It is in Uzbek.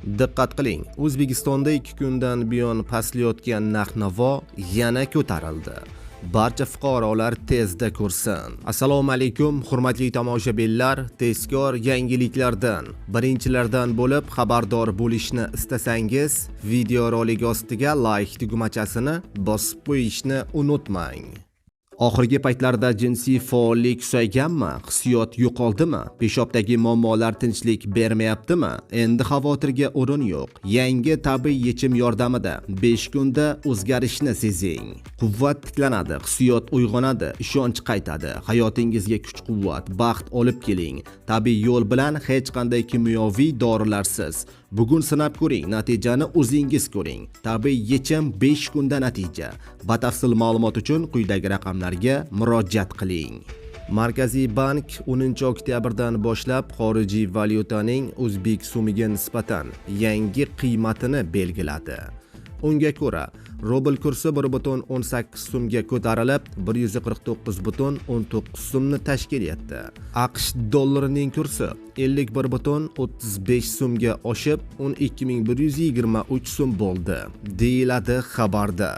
Diqqat qiling, O'zbekistonda 2 kundan buyon pastlayotgan narx-navo yana ko'tarildi. Barcha fuqarolar tezda ko'rsin. Assalomu alaykum, hurmatli tomoshabinlar. Tezkor yangiliklardan, birinchilardan bo'lib xabardor bo'lishni istasangiz, videorolik ostiga like tugmachasini bosib qo'yishni unutmang. Oxirgi paytlarda jinsiy faollik susayganmi? Hissiyot yo'qoldimi? Peshobdagi muammolar tinchlik bermayaptimi? Endi xavotirga o'rin yo'q. Yangi tabiiy yechim yordamida 5 kunda o'zgarishni sezing. Quvvat tiklanadi, hissiyot uyg'onadi, ishonch qaytadi. Hayotingizga kuch-quvvat, baxt olib keling. Tabiiy yo'l bilan hech qanday kimyoviy dorilarsiz. Bugun sinab ko'ring, natijani o'zingiz ko'ring. Tabiiy yechim 5 kunda natija. Batafsil ma'lumot uchun quyidagi raqamlarga murojaat qiling. Markaziy bank 10-oktyabrdan boshlab xorijiy valyutaning o'zbek so'miga nisbatan yangi qiymatini belgiladi. Unga ko'ra, rubl kursi 1,18 so'mga ko'tarilib, 149,19 so'mni tashkil etdi. AQSh dollarining kursi 51,35 so'mga oshib, 12,123 so'm bo'ldi, deyiladi xabarda.